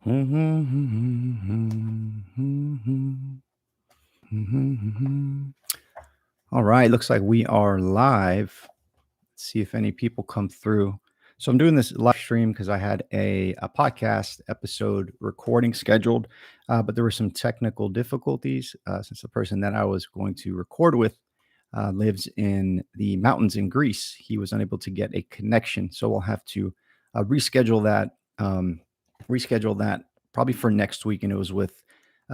All right, looks like we are live. Let's see if any people come through. So I'm doing this live stream because I had a podcast episode recording scheduled, but there were some technical difficulties since the person that I was going to record with lives in the mountains in Greece. He was unable to get a connection, so we'll have to reschedule that. Reschedule that probably for next week, and it was with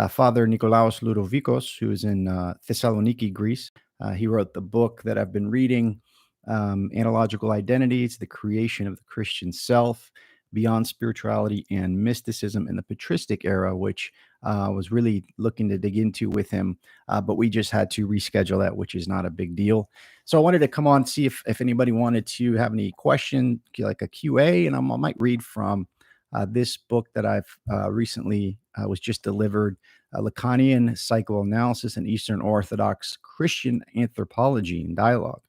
Father Nikolaos Ludovikos, who is in Thessaloniki, Greece. He wrote the book that I've been reading, Analogical Identities, the Creation of the Christian Self, Beyond Spirituality and Mysticism in the Patristic Era, which was really looking to dig into with him, but we just had to reschedule that, which is not a big deal. So I wanted to come on, see if anybody wanted to have any question, like a QA, and I might read from this book that I've recently was just delivered, Lacanian Psychoanalysis and Eastern Orthodox Christian Anthropology and Dialogue.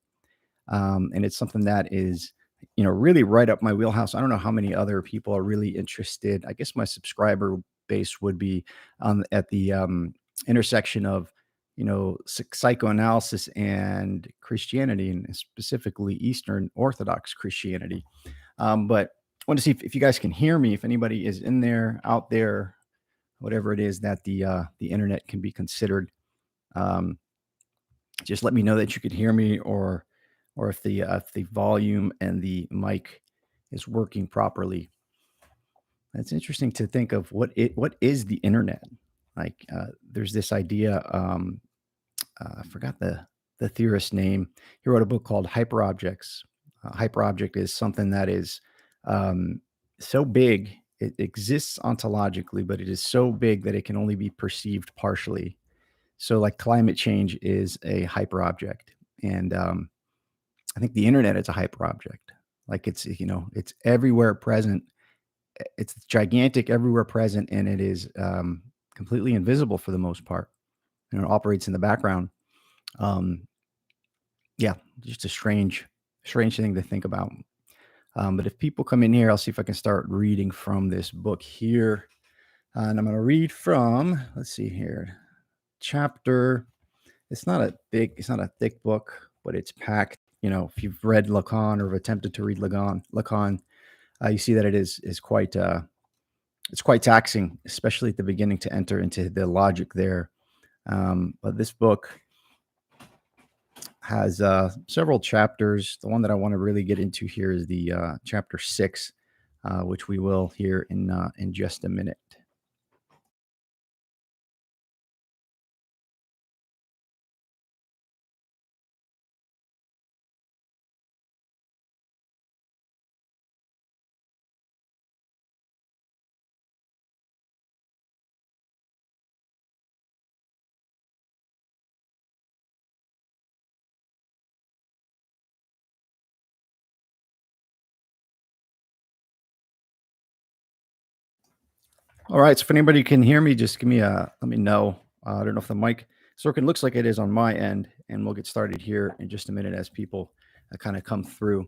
And it's something that is, really right up my wheelhouse. I don't know how many other people are really interested. I guess my subscriber base would be at the intersection of, psychoanalysis and Christianity, and specifically Eastern Orthodox Christianity. But I want to see if you guys can hear me. If anybody is in there, out there, whatever it is that the internet can be considered. Um, just let me know that you can hear me, or if the volume and the mic is working properly. It's interesting to think of what is the internet. Like there's this idea. I forgot the theorist's name. He wrote a book called Hyperobjects. Hyperobject is something that is um, so big, it exists ontologically, but it is so big that it can only be perceived partially. So, like climate change is a hyperobject, and I think the internet is a hyperobject. Like it's everywhere present. It's gigantic, everywhere present, and it is completely invisible for the most part. It operates in the background. Um, yeah, just a strange thing to think about. But if people come in here, I'll see if I can start reading from this book here. And I'm going to read from, let's see here, chapter. It's not a thick book, but it's packed. If you've read Lacan or have attempted to read Lacan, you see that is quite it's quite taxing, especially at the beginning, to enter into the logic there. But this book has several chapters. The one that I want to really get into here is the chapter 6, which we will hear in just a minute. All right. So if anybody can hear me, just let me know. I don't know if the mic is working. Looks like it is on my end, and we'll get started here in just a minute as people kind of come through.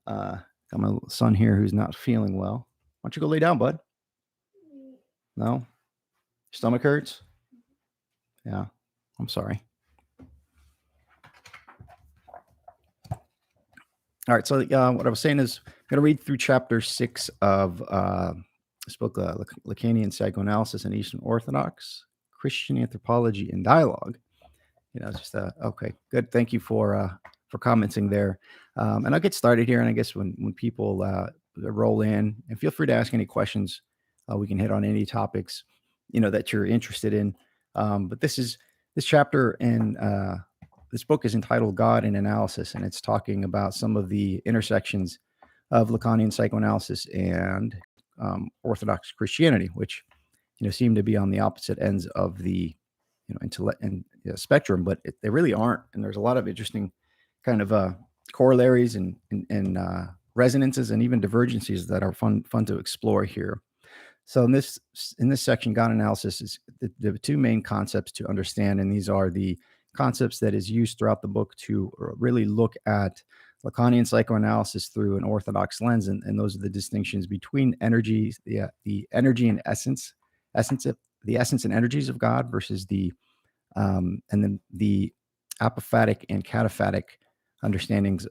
Got my son here who's not feeling well. Why don't you go lay down, bud? No? Stomach hurts? Yeah. I'm sorry. All right. So what I was saying is I'm going to read through chapter 6 of this book, Lacanian Psychoanalysis and Eastern Orthodox Christian Anthropology and Dialogue. It's just okay, good. Thank you for commenting there. And I'll get started here. And I guess when people roll in, and feel free to ask any questions. We can hit on any topics, that you're interested in. But this chapter and this book is entitled God in Analysis, and it's talking about some of the intersections of Lacanian psychoanalysis and Orthodox Christianity, which seem to be on the opposite ends of the intellect and spectrum, but they really aren't. And there's a lot of interesting kind of corollaries and resonances and even divergences that are fun to explore here. So in this section, God analysis is the two main concepts to understand, and these are the concepts that is used throughout the book to really look at Lacanian psychoanalysis through an orthodox lens, and those are the distinctions between energies, the energy and essence of the essence and energies of God versus and then the apophatic and cataphatic understandings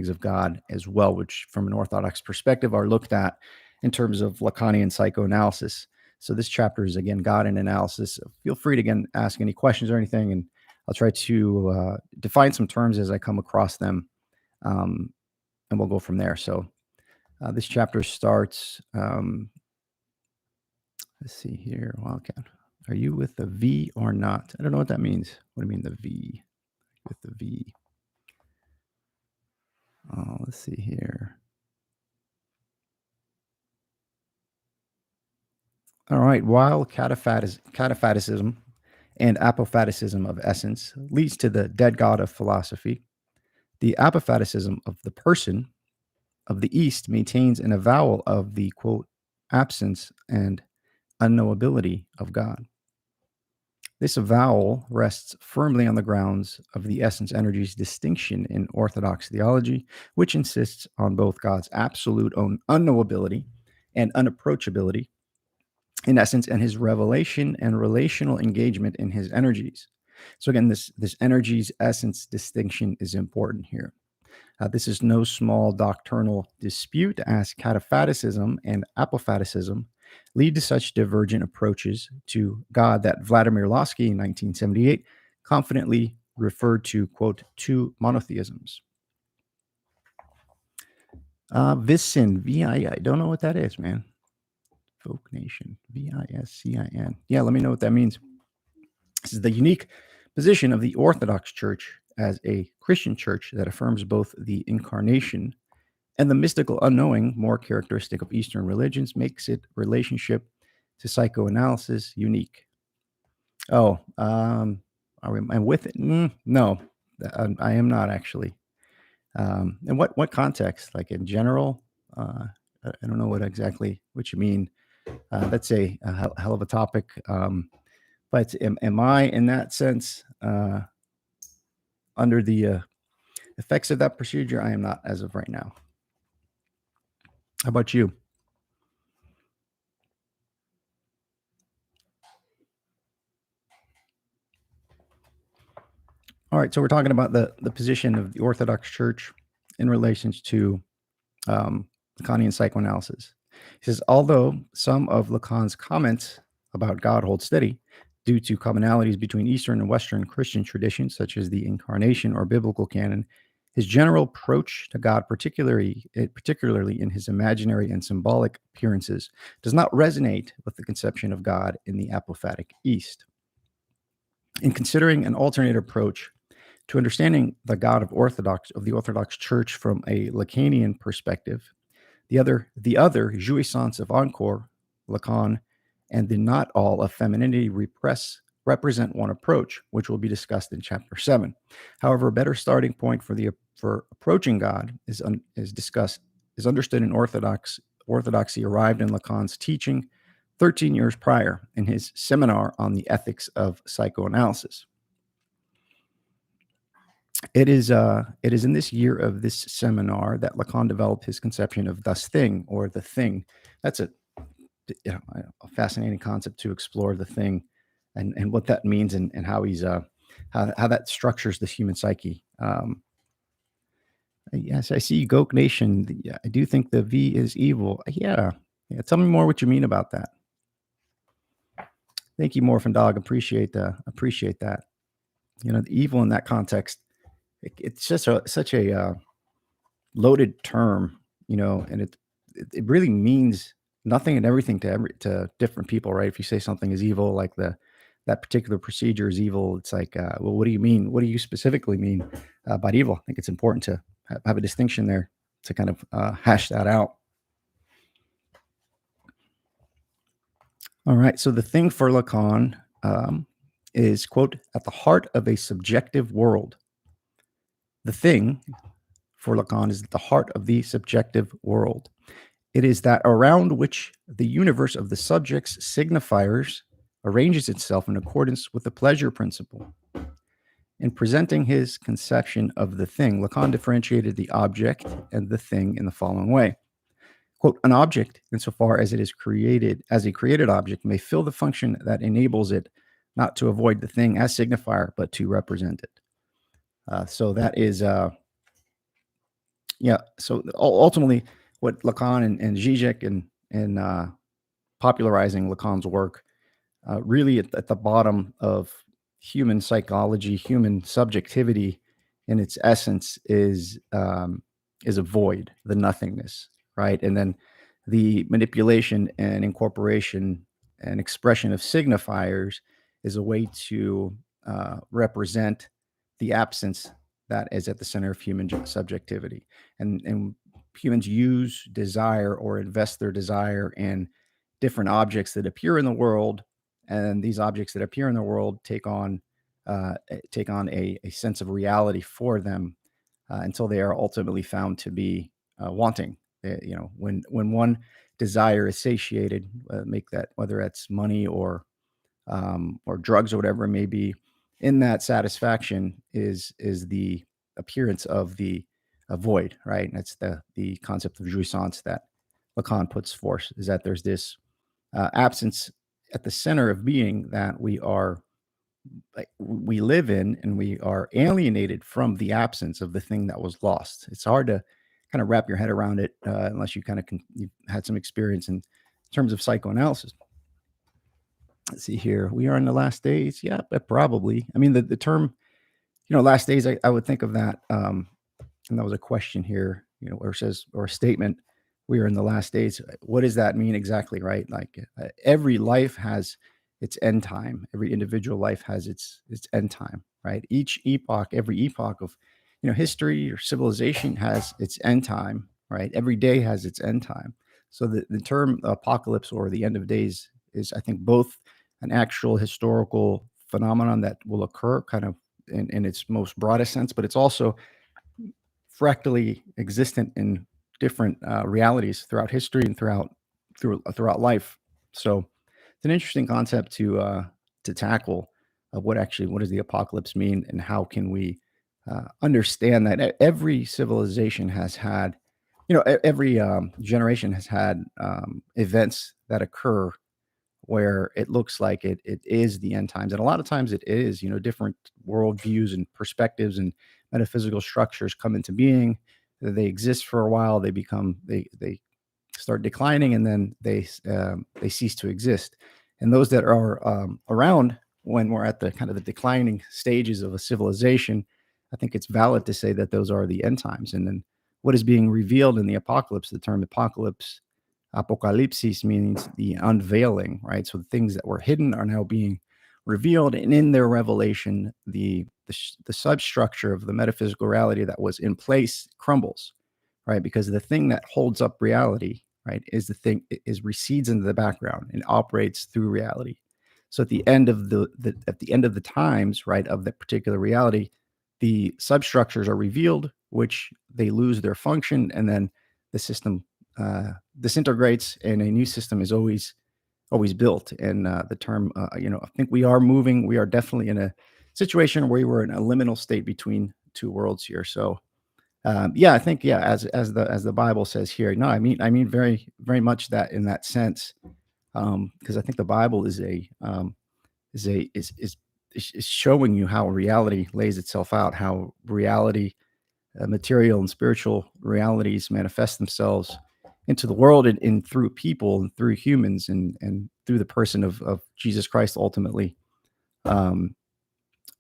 of God as well, which from an orthodox perspective are looked at in terms of Lacanian psychoanalysis. So this chapter is again God and analysis. Feel free to again ask any questions or anything, and I'll try to define some terms as I come across them, and we'll go from there. So this chapter starts. Let's see here, Wildcat. Are you with the V or not? I don't know what that means. What do you mean the V? With the V. Oh, let's see here. All right. While cataphaticism and apophaticism of essence leads to the dead god of philosophy, the apophaticism of the person of the East maintains an avowal of the quote absence and unknowability of God. This avowal rests firmly on the grounds of the essence energy's distinction in Orthodox theology, which insists on both God's absolute unknowability and unapproachability in essence, and his revelation and relational engagement in his energies. So again, this energies essence distinction is important here. This is no small doctrinal dispute, as cataphaticism and apophaticism lead to such divergent approaches to God that Vladimir Lossky in 1978 confidently referred to, quote, two monotheisms. Viscin, V-I, I don't know what that is, man. Folk Nation, V-I-S-C-I-N. Yeah, let me know what that means. This is the unique position of the Orthodox Church as a Christian church that affirms both the incarnation and the mystical unknowing, more characteristic of Eastern religions, makes its relationship to psychoanalysis unique. Oh, am I with it? No, I am not actually. In what context? Like in general? I don't know what you mean. That's a hell of a topic. But am I, in that sense, under the effects of that procedure? I am not as of right now. How about you? All right, so we're talking about the position of the Orthodox Church in relations to Lacanian psychoanalysis. He says, although some of Lacan's comments about God hold steady due to commonalities between Eastern and Western Christian traditions, such as the Incarnation or biblical canon, his general approach to God, particularly in his imaginary and symbolic appearances, does not resonate with the conception of God in the apophatic East. In considering an alternate approach to understanding the God of the Orthodox Church from a Lacanian perspective, the other jouissance of encore, Lacan, and the not all of femininity represent one approach, which will be discussed in chapter 7. However, a better starting point for approaching God is understood in orthodoxy arrived in Lacan's teaching 13 years prior in his seminar on the ethics of psychoanalysis. It is in this year of this seminar that Lacan developed his conception of das thing, or the thing. That's a fascinating concept to explore, the thing, and what that means, and how he's how that structures the human psyche. Yes, I see Goat Nation. Yeah, I do think the V is evil. Yeah. Tell me more what you mean about that. Thank you, Morphin Dog. Appreciate that. The evil in that context, it's just such a loaded term, and it really means nothing and everything to different people, right? If you say something is evil, like that particular procedure is evil, it's like, well, what do you mean? What do you specifically mean by evil? I think it's important to have a distinction there to kind of hash that out. All right. So the thing for Lacan is, quote, at the heart of a subjective world. The thing for Lacan is at the heart of the subjective world. It is that around which the universe of the subject's signifiers arranges itself in accordance with the pleasure principle. In presenting his conception of the thing, Lacan differentiated the object and the thing in the following way. Quote, an object, insofar as it is created as a created object, may fill the function that enables it not to avoid the thing as signifier, but to represent it. So that is, yeah. So ultimately, what Lacan and Zizek and popularizing Lacan's work, really at the bottom of human psychology, human subjectivity, in its essence, is a void, the nothingness, right? And then the manipulation and incorporation and expression of signifiers is a way to represent the absence that is at the center of human subjectivity. And humans use desire or invest their desire in different objects that appear in the world, and these objects that appear in the world take on a sense of reality for them until they are ultimately found to be wanting. When one desire is satiated, make that whether that's money or drugs or whatever it may be, in that satisfaction is the appearance of the void, right? That's the concept of jouissance that Lacan puts forth, is that there's this absence at the center of being that we live in, and we are alienated from the absence of the thing that was lost. It's hard to kind of wrap your head around it unless you kind of you've had some experience in terms of psychoanalysis. Let's see here. We are in the last days. Yeah, probably. I mean, the term, last days, I would think of that. And that was a question here, where it says, or a statement, we are in the last days. What does that mean exactly, right? Like every life has its end time. Every individual life has its end time, right? Each epoch, every epoch of, history or civilization has its end time, right? Every day has its end time. So the term apocalypse or the end of days is, I think, both an actual historical phenomenon that will occur kind of in its most broadest sense, but it's also fractally existent in different realities throughout history and throughout life. So it's an interesting concept to tackle of what does the apocalypse mean, and how can we understand that every civilization has had, every generation has had events that occur where it looks like it is the end times, and a lot of times it is. Different worldviews and perspectives and metaphysical structures come into being. They exist for a while. They start declining, and then they cease to exist. And those that are around when we're at the kind of the declining stages of a civilization, I think it's valid to say that those are the end times. And then what is being revealed in the apocalypse, the term apocalypse, apocalypsis, means the unveiling, right? So the things that were hidden are now being revealed, and in their revelation, the substructure of the metaphysical reality that was in place crumbles, right? Because the thing that holds up reality, right, is the thing is recedes into the background and operates through reality. So at the end of the times, right, of that particular reality, the substructures are revealed, which they lose their function, and then the system disintegrates, and a new system is always built. And the term, I think we are definitely in a situation where we're in a liminal state between two worlds here. So yeah, I think, yeah, as the Bible says here. No, I mean very very much that in that sense, because I think the Bible is showing you how reality lays itself out, how reality, material and spiritual realities manifest themselves into the world, and through people and through humans, and through the person of Jesus Christ ultimately.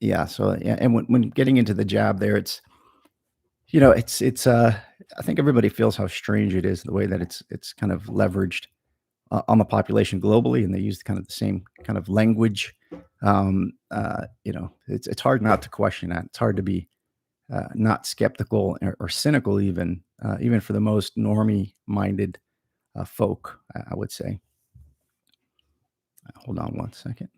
Yeah. So yeah, and when getting into the jab there, it's I think everybody feels how strange it is, the way that it's kind of leveraged on the population globally, and they use kind of the same kind of language. It's hard not to question that. It's hard to be not skeptical or cynical, even for the most normie minded folk, I would say. Hold on one second.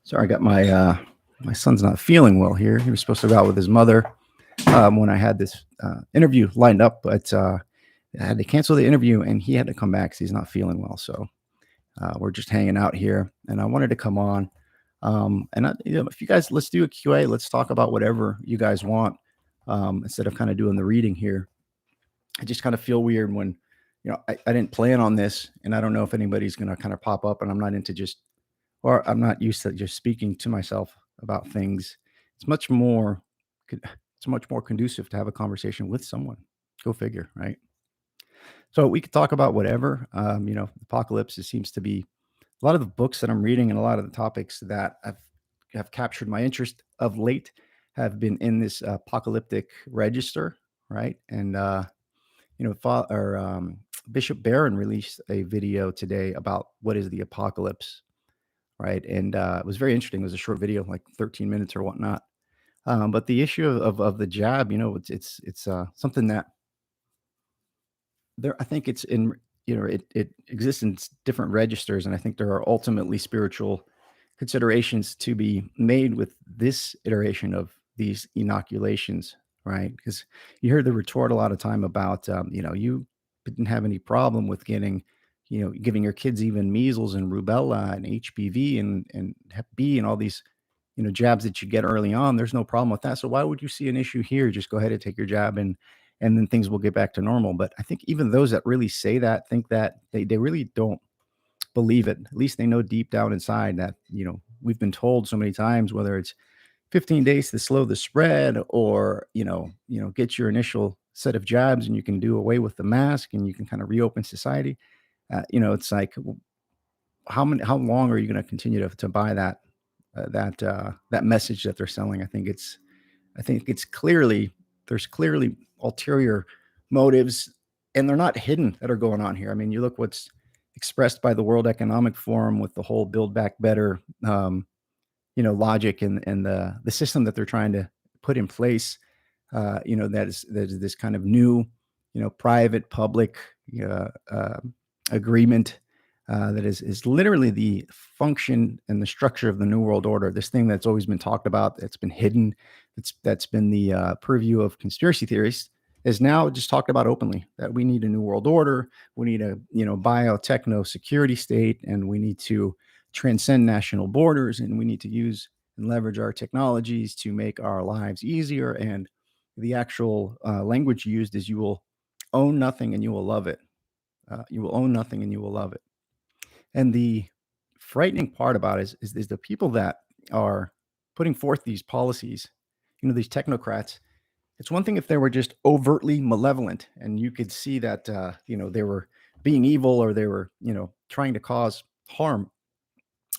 Sorry, I got my son's not feeling well here. He was supposed to go out with his mother when I had this interview lined up, but I had to cancel the interview, and he had to come back because he's not feeling well. So we're just hanging out here, and I wanted to come on. If you guys, let's do a QA. Let's talk about whatever you guys want instead of kind of doing the reading here. I just kind of feel weird when, I didn't plan on this, and I don't know if anybody's going to kind of pop up, and I'm not into just, or I'm not used to just speaking to myself about things. It's much more, it's much more conducive to have a conversation with someone. Go figure, right? So we could talk about whatever. Apocalypse, it seems to be a lot of the books that I'm reading and a lot of the topics that have captured my interest of late have been in this apocalyptic register, right? And Bishop Barron released a video today about what is the apocalypse, right? And it was very interesting. It was a short video, like 13 minutes or whatnot. But the issue of the jab, it's something that I think it's in, it exists in different registers, and I think there are ultimately spiritual considerations to be made with this iteration of these inoculations, right? Because you hear the retort a lot of time about, you didn't have any problem with getting, giving your kids even measles and rubella and HPV and Hep B and all these, jabs that you get early on. There's no problem with that. So why would you see an issue here? Just go ahead and take your jab and then things will get back to normal. But I think even those that really say that think that they really don't believe it. At least they know deep down inside that, we've been told so many times, whether it's 15 days to slow the spread or, get your initial set of jabs and you can do away with the mask and you can kind of reopen society. It's like, how long are you going to continue to buy that message that they're selling? I think it's clearly, there's clearly ulterior motives, and they're not hidden, that are going on here. I mean, you look what's expressed by the World Economic Forum with the whole Build Back Better, logic and the system that they're trying to put in place. That is this kind of new, private public uh, agreement that is literally the function and the structure of the New World Order. This thing that's always been talked about, that's been hidden, that's been the purview of conspiracy theorists, is now just talked about openly. That we need a new world order, we need a biotechno security state, and we need to transcend national borders, and we need to use and leverage our technologies to make our lives easier. And the actual language used is, you will own nothing and you will love it. You will own nothing and you will love it. And the frightening part about it is the people that are putting forth these policies, these technocrats. It's one thing if they were just overtly malevolent and you could see that, they were being evil or they were, trying to cause harm.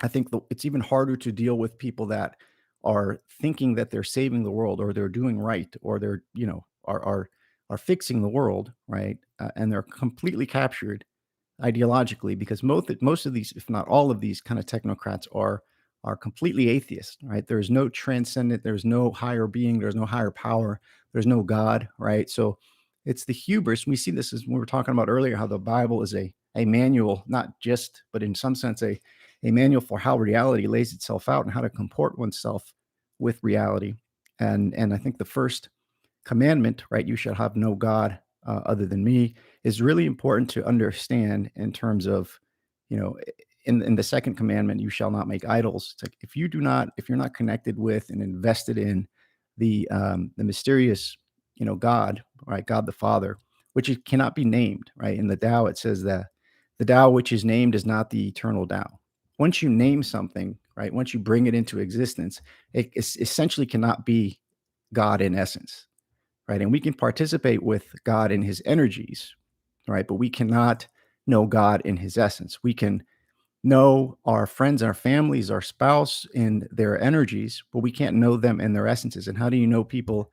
I think it's even harder to deal with people that are thinking that they're saving the world or they're doing right or they're, are fixing the world, right? And they're completely captured ideologically, because most of these, if not all of these kind of technocrats are completely atheist, right? There's no transcendent, there's no higher being, there's no higher power, there's no God, right? So it's the hubris. We see this as we were talking about earlier, how the Bible is a manual, not just, but in some sense, a manual for how reality lays itself out and how to comport oneself with reality. And I think the first commandment, right? You shall have no God other than me, is really important to understand in terms of, in the second commandment, you shall not make idols. It's like, if you're not connected with and invested in the mysterious, God, right? God the Father, which it cannot be named, right? In the Tao, it says that the Tao which is named is not the eternal Tao. Once you name something, right? Once you bring it into existence, it essentially cannot be God in essence, right? And we can participate with God in his energies, right? But we cannot know God in his essence. We can know our friends, our families, our spouse in their energies, but we can't know them in their essences. And how do you know people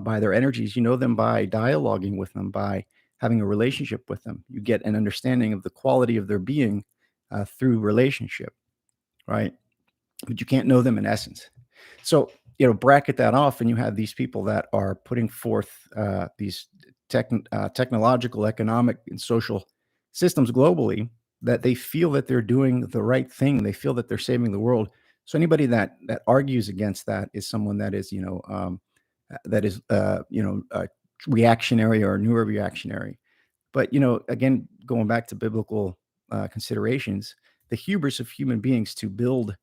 by their energies? You know them by dialoguing with them, by having a relationship with them. You get an understanding of the quality of their being through relationship, right? But you can't know them in essence. So, bracket that off, and you have these people that are putting forth these technological, economic, and social systems globally, that they feel that they're doing the right thing. They feel that they're saving the world. So anybody that argues against that is someone that is, that is, reactionary or newer reactionary. But again, going back to biblical considerations, the hubris of human beings to build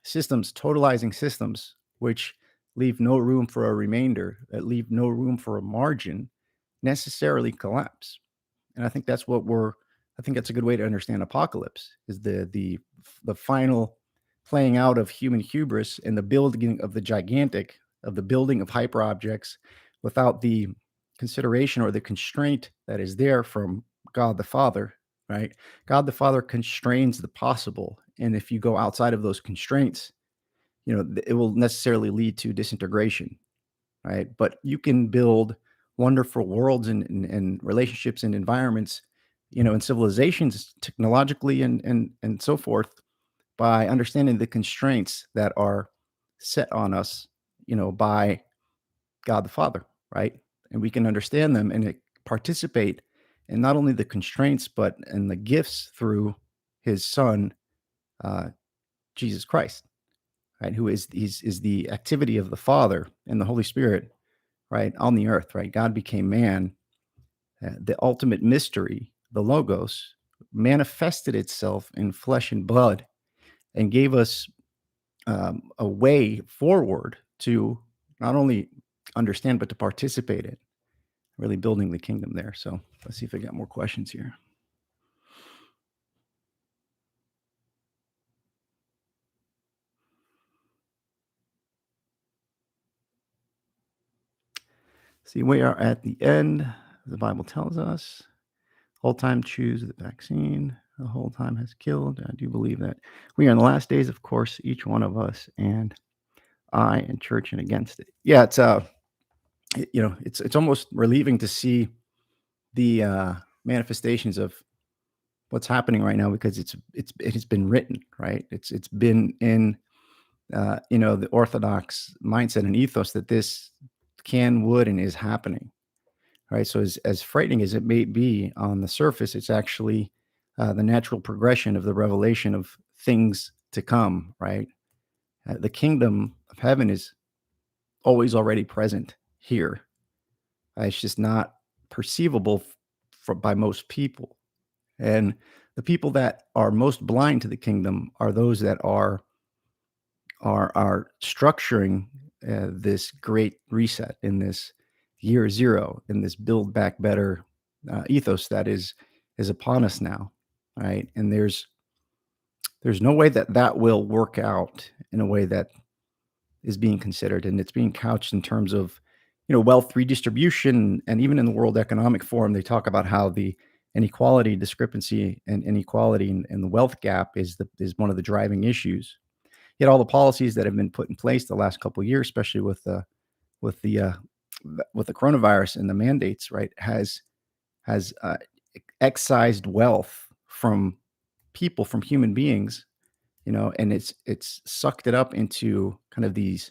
systems, totalizing systems, which leave no room for a remainder, that leave no room for a margin, necessarily collapse. And I think that's what we're. I think that's a good way to understand apocalypse is the final playing out of human hubris and the building of the gigantic, of the building of hyper objects without the consideration or the constraint that is there from God the Father, right? God the Father constrains the possible. And if you go outside of those constraints, it will necessarily lead to disintegration, right? But you can build wonderful worlds and relationships and environments, and civilizations technologically and so forth by understanding the constraints that are set on us, by God the Father, right? And we can understand them and participate in not only the constraints but in the gifts through His Son, uh, Jesus Christ, right? Who is the activity of the Father and the Holy Spirit, right, on the earth, right? God became man. The ultimate mystery, the Logos, manifested itself in flesh and blood and gave us a way forward to not only understand but to participate in really building the kingdom there. So let's see if I got more questions here. See, we are at the end. The Bible tells us, whole time choose the vaccine. The whole time has killed. I do believe that we are in the last days, of course, each one of us, and I and church and against it. Yeah, it's almost relieving to see the manifestations of what's happening right now because it has been written, right. It's been in the Orthodox mindset and ethos that this would and is happening, right. So as frightening as it may be on the surface, it's actually the natural progression of the revelation of things to come, right. The kingdom of heaven is always already present here. It's just not perceivable by most people. And the people that are most blind to the kingdom are those that are structuring this great reset in this year zero, in this build back better ethos that is upon us now, right? And there's no way that will work out in a way that is being considered, and it's being couched in terms of wealth redistribution. And even in the World Economic Forum, they talk about how the inequality discrepancy and inequality and the wealth gap is one of the driving issues. Yet all the policies that have been put in place the last couple of years, especially with the uh, with the coronavirus and the mandates, right, has excised wealth from people, from human beings, and it's sucked it up into kind of these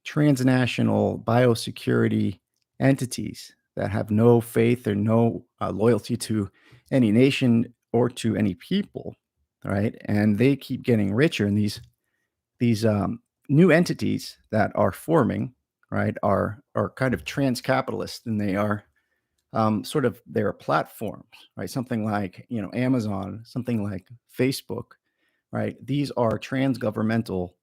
transnational biosecurity entities that have no faith or no loyalty to any nation or to any people, right? And they keep getting richer, and these new entities that are forming, right, are kind of trans-capitalist, and they are sort of their platforms, right? Something like Amazon, something like Facebook, right? These are trans-governmental,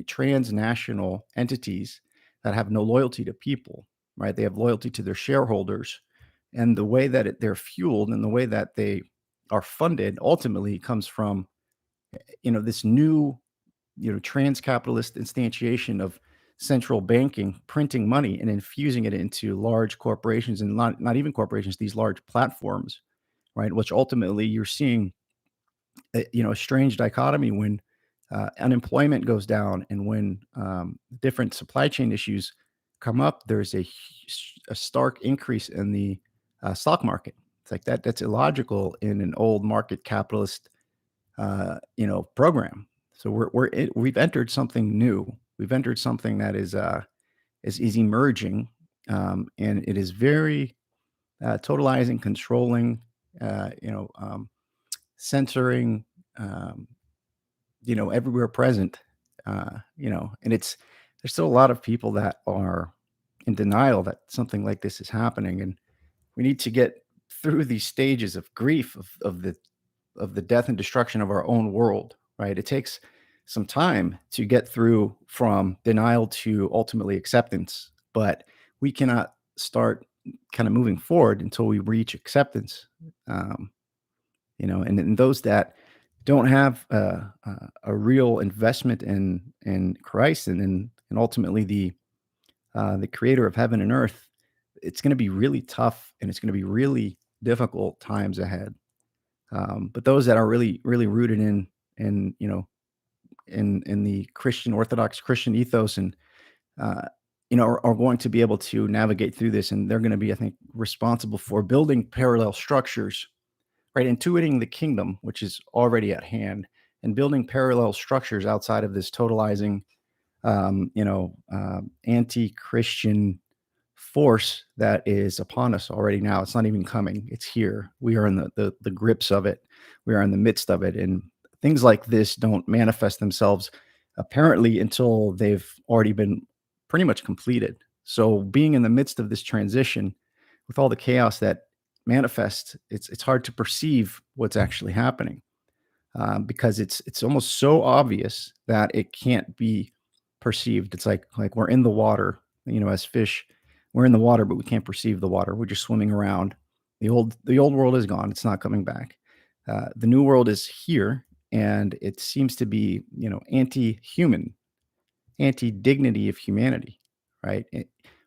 transnational entities that have no loyalty to people, right? They have loyalty to their shareholders, and the way that they're fueled and the way that they are funded ultimately comes from this new trans-capitalist instantiation of central banking, printing money and infusing it into large corporations, and not even corporations, these large platforms, right? Which ultimately you're seeing a strange dichotomy when unemployment goes down and when different supply chain issues come up. There's a stark increase in the stock market. It's like that's illogical in an old market capitalist program. So we've entered something new. We've entered something that is emerging, and it is very totalizing, controlling, censoring, everywhere present. And there's still a lot of people that are in denial that something like this is happening, and we need to get through these stages of grief of the death and destruction of our own world, right? It takes some time to get through from denial to ultimately acceptance, but we cannot start kind of moving forward until we reach acceptance. Um, and those that don't have a real investment in Christ and ultimately the Creator of heaven and earth, it's going to be really tough and it's going to be really difficult times ahead. But those that are really, really rooted in in the Christian Orthodox Christian ethos and are going to be able to navigate through this, and they're going to be, I think, responsible for building parallel structures, right? Intuiting the kingdom, which is already at hand, and building parallel structures outside of this totalizing, anti-Christian force that is upon us already now. It's not even coming. It's here. We are in the grips of it. We are in the midst of it. And things like this don't manifest themselves apparently until they've already been pretty much completed. So being in the midst of this transition with all the chaos that manifests, it's hard to perceive what's actually happening, because it's almost so obvious that it can't be perceived. It's like we're in the water, as fish, we're in the water, but we can't perceive the water. We're just swimming around. The old world is gone. It's not coming back. The new world is here, and it seems to be anti-human, anti-dignity of humanity, right?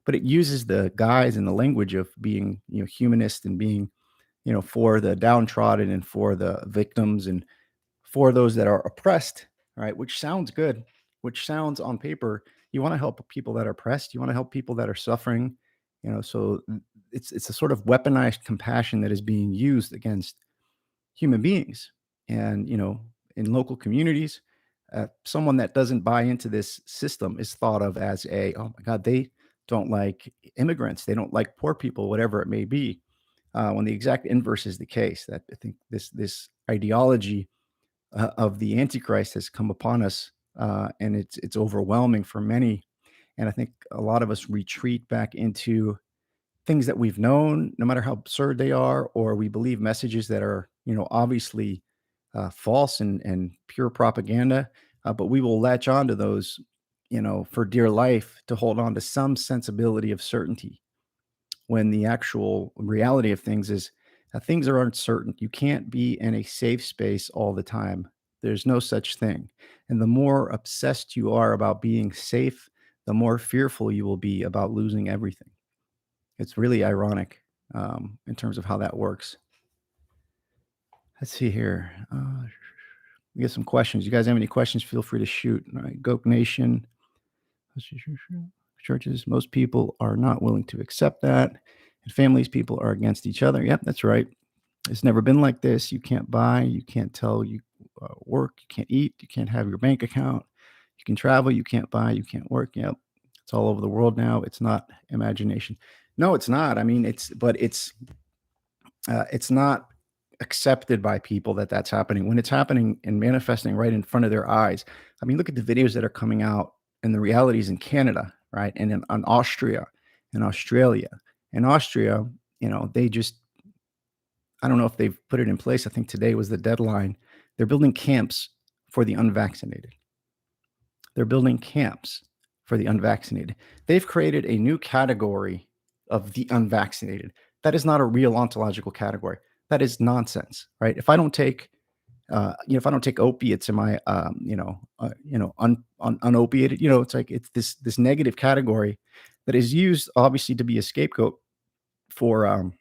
But it uses the guise and the language of being humanist and being for the downtrodden and for the victims and for those that are oppressed, right? Which sounds good, which sounds on paper, you want to help people that are oppressed, you want to help people that are suffering, so it's a sort of weaponized compassion that is being used against human beings. And in local communities, someone that doesn't buy into this system is thought of as oh my god, they don't like immigrants, they don't like poor people, whatever it may be, when the exact inverse is the case. That I think this ideology of the Antichrist has come upon us, and it's overwhelming for many. And I think a lot of us retreat back into things that we've known, no matter how absurd they are, or we believe messages that are obviously false and pure propaganda. But we will latch on to those, for dear life, to hold on to some sensibility of certainty, when the actual reality of things is things are uncertain. You can't be in a safe space all the time. There's no such thing. And the more obsessed you are about being safe, the more fearful you will be about losing everything. It's really ironic, in terms of how that works. Let's see here. We get some questions. You guys have any questions? Feel free to shoot. All right, Goat Nation. Churches, most people are not willing to accept that. And families, people are against each other. Yep, that's right. It's never been like this. You can't buy, you can't tell, you work, you can't eat, you can't have your bank account. You can travel, you can't buy, you can't work. Yep. It's all over the world now. It's not imagination. No, it's not. I mean, it's not accepted by people that that's happening when it's happening and manifesting right in front of their eyes. I mean, look at the videos that are coming out and the realities in Canada, right? And in Austria and Australia. In Austria, they just, I don't know if they've put it in place. I think today was the deadline. They're building camps for the unvaccinated. They're building camps for the unvaccinated. They've created a new category of the unvaccinated. That is not a real ontological category. That is nonsense, right? If I don't take, if I don't take opiates, am I, unopiated? It's like it's this negative category that is used obviously to be a scapegoat for,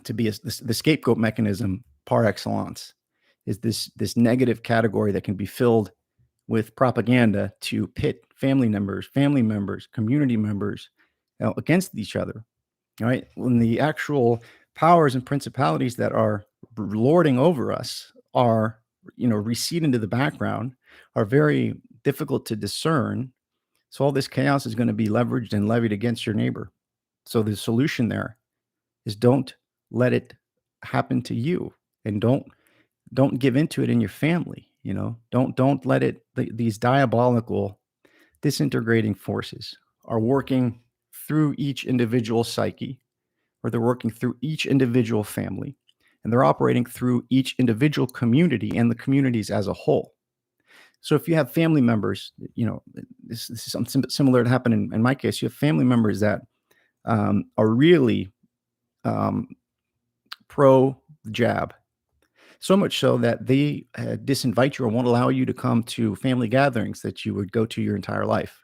to be the scapegoat mechanism par excellence. Is this negative category that can be filled with propaganda to pit family members, community members, against each other, right? When the actual powers and principalities that are lording over us are, recede into the background, are very difficult to discern. So all this chaos is going to be leveraged and levied against your neighbor. So the solution there is don't let it happen to you, and don't give into it in your family. Don't let it these diabolical disintegrating forces are working through each individual psyche, or they're working through each individual family, and they're operating through each individual community and the communities as a whole. So if you have family members, this is something similar to happen in my case. You have family members that are really um, pro jab, so much so that they disinvite you or won't allow you to come to family gatherings that you would go to your entire life.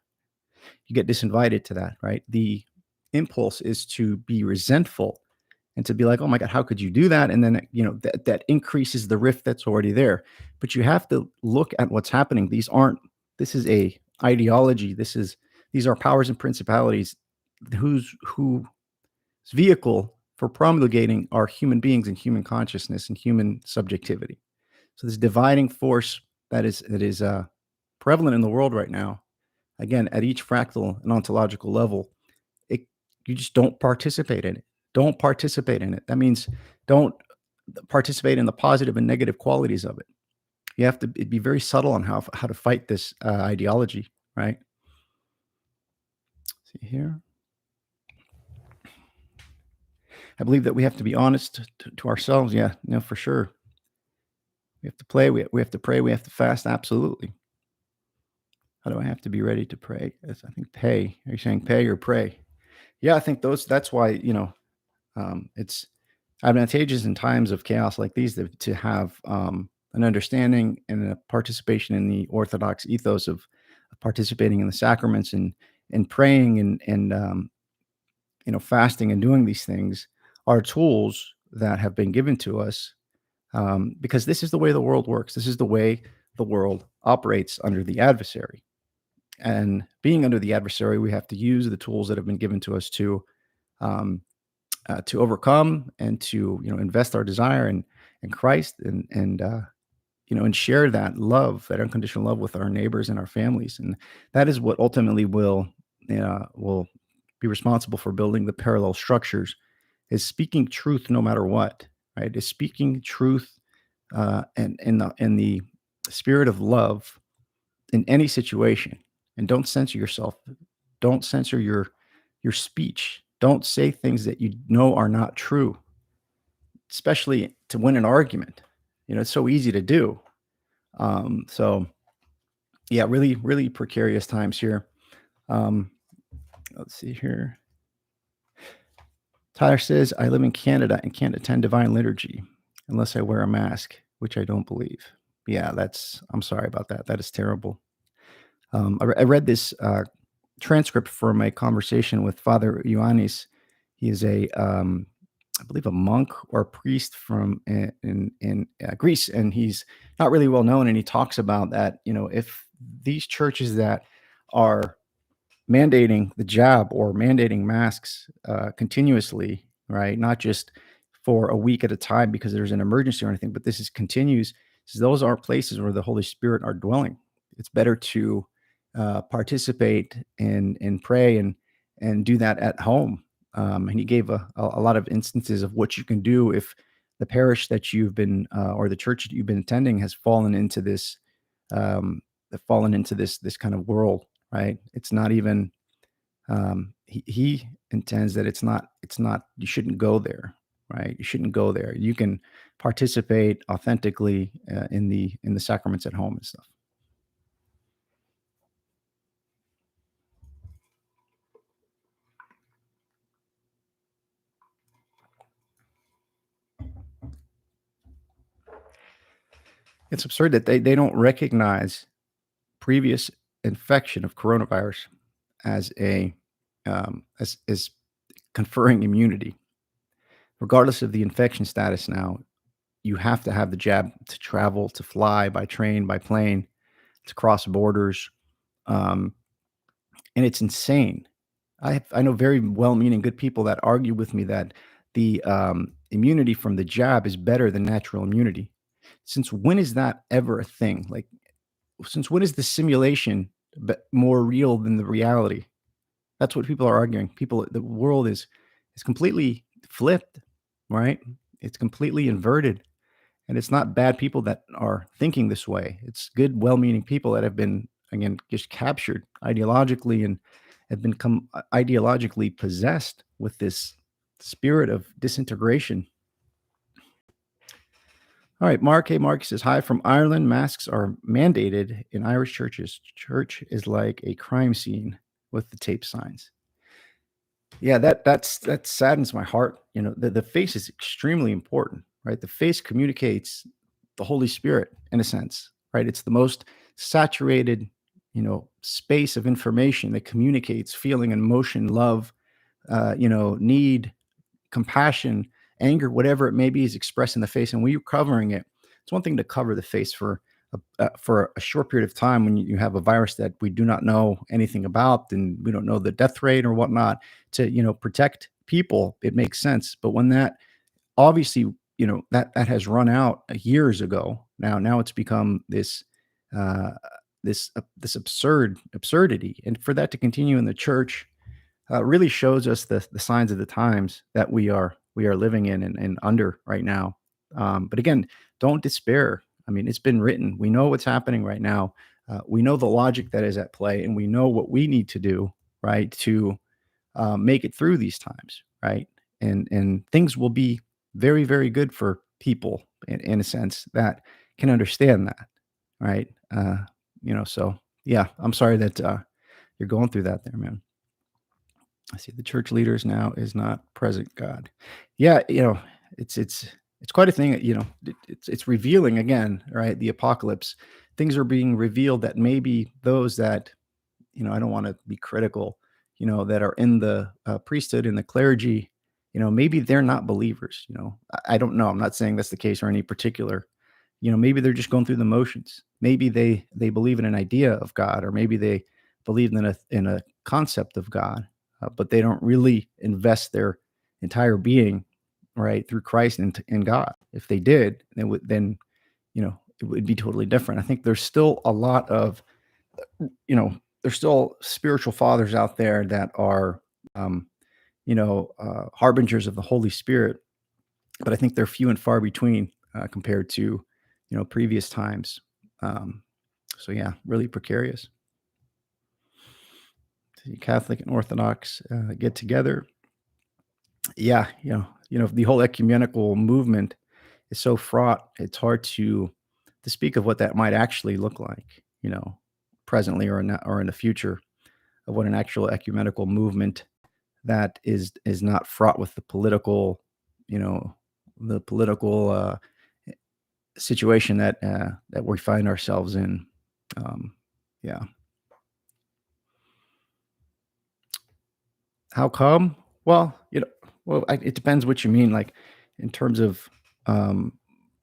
You get disinvited to that, right? The impulse is to be resentful and to be like, "Oh my god, how could you do that?" And then, that increases the rift that's already there. But you have to look at what's happening. This is a ideology. These are powers and principalities whose vehicle for promulgating are human beings and human consciousness and human subjectivity. So this dividing force that is prevalent in the world right now, again, at each fractal and ontological level, it you just don't participate in it. Don't participate in it. That means don't participate in the positive and negative qualities of it. You have to be very subtle on how to fight this ideology, right? See here. I believe that we have to be honest to ourselves. Yeah, no, for sure. We have to play. We have to pray. We have to fast. Absolutely. How do I have to be ready to pray? I think pay. Are you saying pay or pray? Yeah, I think that's why, it's advantageous in times of chaos like these to have an understanding and a participation in the Orthodox ethos of participating in the sacraments and praying and fasting and doing these things are tools that have been given to us, because this is the way the world works. This is the way the world operates under the adversary. And being under the adversary, we have to use the tools that have been given to us um, to overcome and to invest our desire in Christ and share that love, that unconditional love, with our neighbors and our families, and that is what ultimately will be responsible for building the parallel structures. Is speaking truth no matter what, right? Is speaking truth and in the spirit of love in any situation, and don't censor yourself. Don't censor your speech. Don't say things that you know are not true, especially to win an argument. It's so easy to do. So yeah, really, really precarious times here. Um, let's see here. Tyler says, I live in Canada and can't attend divine liturgy unless I wear a mask, which I don't believe. Yeah, I'm sorry about that. That is terrible. I read this transcript from a conversation with Father Ioannis. He is I believe, a monk or a priest from in Greece, and he's not really well known. And he talks about that, if these churches that are mandating the jab or mandating masks continuously, right? Not just for a week at a time because there's an emergency or anything, but this is continues. So those are places where the Holy Spirit are dwelling. It's better to participate and pray and do that at home. And he gave a lot of instances of what you can do if the parish that you've been or the church that you've been attending has fallen into um, this kind of world, right? It's not even he intends that it's not you shouldn't go there, right? You shouldn't go there. You can participate authentically in the sacraments at home and stuff. It's absurd that they don't recognize previous infection of coronavirus as a as conferring immunity, regardless of the infection status. Now, you have to have the jab to travel, to fly by train, by plane, to cross borders, um, and it's insane. I know very well-meaning good people that argue with me that the immunity from the jab is better than natural immunity. Since when is that ever a thing? Like, since when is the simulation more real than the reality? That's what people are arguing. The world is completely flipped, right? It's completely inverted, And it's not bad people that are thinking this way. It's good, well-meaning people that have been, again, just captured ideologically and have become ideologically possessed with this spirit of disintegration. All right, Mark. Hey, Mark says, hi from Ireland. Masks are mandated in Irish churches. Church is like a crime scene with the tape signs. Yeah, that saddens my heart. The face is extremely important, right? The face communicates the Holy Spirit in a sense, right? It's the most saturated, space of information that communicates feeling, emotion, love, need, compassion, anger, whatever it may be, is expressed in the face. And when you're covering it, it's one thing to cover the face for a short period of time when you have a virus that we do not know anything about and we don't know the death rate or whatnot to protect people. It makes sense, but when that obviously that has run out years ago. Now it's become uh, this absurdity, and for that to continue in the church really shows us the signs of the times that we are living in and under right now. But again, don't despair. I mean, it's been written. We know what's happening right now. We know the logic that is at play, and we know what we need to do, right, to make it through these times, right? And things will be very, very good for people in a sense that can understand that, right? So yeah, I'm sorry that you're going through that there, man. I see the church leaders now is not present God. Yeah, it's quite a thing. It's revealing again, right? The apocalypse. Things are being revealed that maybe those that I don't want to be critical, that are in the priesthood and the clergy, maybe they're not believers. I don't know. I'm not saying that's the case or any particular. Maybe they're just going through the motions. Maybe they believe in an idea of God, or maybe they believe in a concept of God, but they don't really invest their entire being right through Christ and in God. If they did, then it would be totally different. I think there's still a lot of there's still spiritual fathers out there that are um, harbingers of the Holy Spirit, but I think they're few and far between compared to previous times. Um, so yeah, really precarious. The Catholic and Orthodox get together. Yeah, the whole ecumenical movement is so fraught. It's hard to speak of what that might actually look like, presently or in the future, of what an actual ecumenical movement that is not fraught with you know, the political situation that we find ourselves in. Um, yeah. How come? Well, it depends what you mean. Like in terms of um,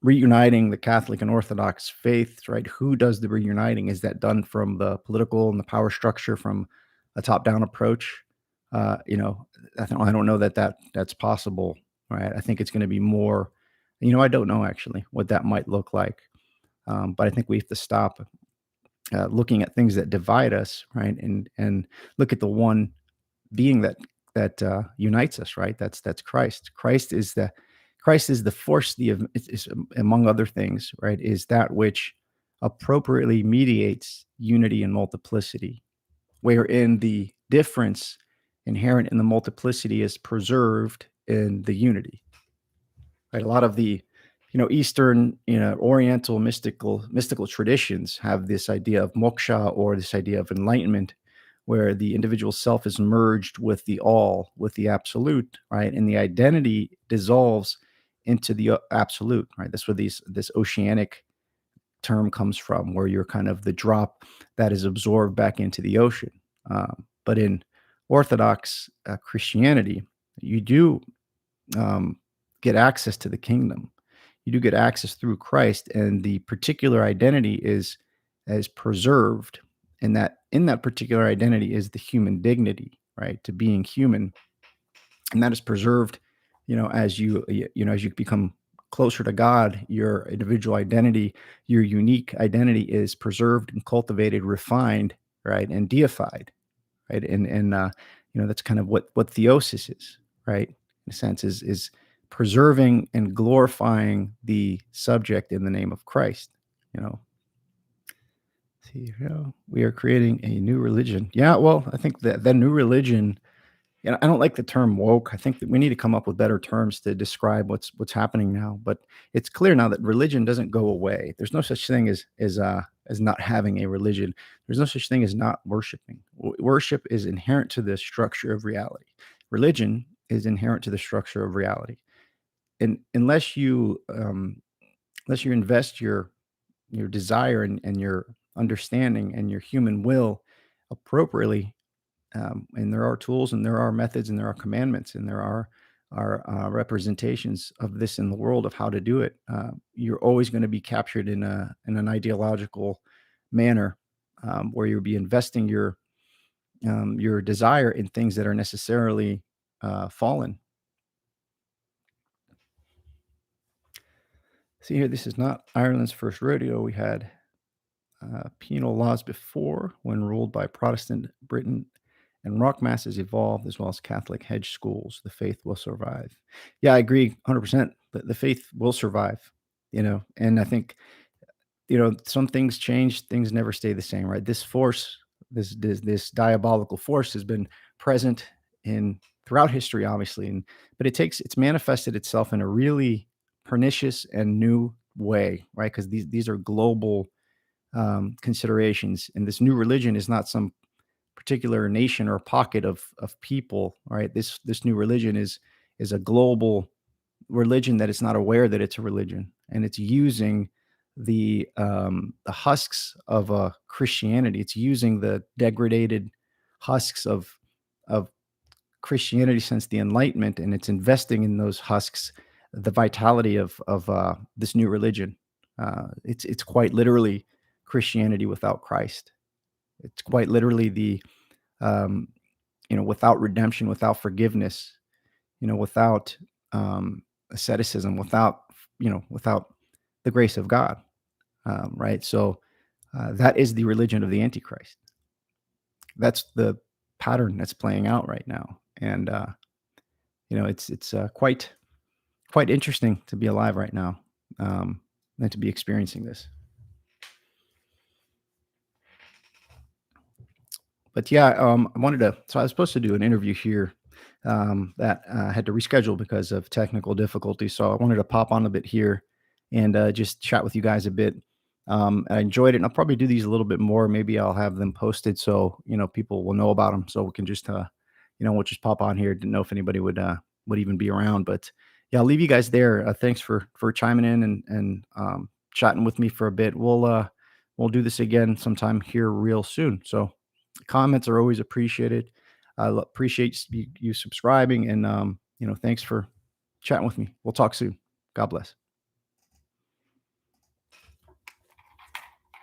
reuniting the Catholic and Orthodox faiths, right? Who does the reuniting? Is that done from the political and the power structure, from a top-down approach? Uh, you know, I don't know that's possible, right? I think it's going to be more. I don't know actually what that might look like, but I think we have to stop looking at things that divide us, right? And look at the one being that unites us, right? That's Christ. Christ is the force, is among other things, right? Is that which appropriately mediates unity and multiplicity, wherein the difference inherent in the multiplicity is preserved in the unity. Right? A lot of the Eastern, Oriental mystical traditions have this idea of moksha, or this idea of enlightenment, where the individual self is merged with the all, with the absolute, right? And the identity dissolves into the absolute, right? That's where this oceanic term comes from, where you're kind of the drop that is absorbed back into the ocean. But in Orthodox Christianity, you do um, get access to the kingdom. You do get access through Christ, and the particular identity is preserved. And that in that particular identity is the human dignity, right? To being human, and that is preserved. As you become closer to God, your individual identity, your unique identity, is preserved and cultivated, refined, right, and deified, right? And that's kind of what theosis is, right? In a sense, is preserving and glorifying the subject in the name of Christ. You know, see, we are creating a new religion. Yeah, well, I think that the new religion. I don't like the term woke. I think that we need to come up with better terms to describe what's happening now. But it's clear now that religion doesn't go away. There's no such thing as not having a religion. There's no such thing as not worshiping. Worship is inherent to the structure of reality. Religion is inherent to the structure of reality. And unless you invest your desire and your understanding and your human will appropriately, and there are tools and there are methods and there are commandments and there are representations of this in the world of how to do it. You're always going to be captured in an ideological manner, where you'll be investing your desire in things that are necessarily fallen. See here, this is not Ireland's first rodeo. We had penal laws before, when ruled by Protestant Britain and rock masses evolved, as well as Catholic hedge schools. The faith will survive. Yeah, I agree 100%. The faith will survive, and I think, some things change, things never stay the same, right? This force, this diabolical force has been present in throughout history, obviously, but it's manifested itself in a really pernicious and new way, right? Because these are global considerations, and this new religion is not some particular nation or pocket of people, right? This new religion is a global religion that is not aware that it's a religion, and it's using the husks of Christianity. It's using the degraded husks of Christianity since the Enlightenment, and it's investing in those husks the vitality of this new religion. It's quite literally Christianity without Christ. It's quite literally the um, without redemption, without forgiveness, without asceticism, without the grace of God, right? So that is the religion of the Antichrist. That's the pattern that's playing out right now, and it's quite interesting to be alive right now, and to be experiencing this. But yeah, I wanted to. So I was supposed to do an interview here, that I had to reschedule because of technical difficulties. So I wanted to pop on a bit here and just chat with you guys a bit. I enjoyed it, and I'll probably do these a little bit more. Maybe I'll have them posted so people will know about them, so we can just we'll just pop on here. Didn't know if anybody would even be around, but yeah, I'll leave you guys there. Thanks for chiming in and chatting with me for a bit. We'll do this again sometime here real soon. So comments are always appreciated. Appreciate you subscribing, and thanks for chatting with me. We'll talk soon. God bless.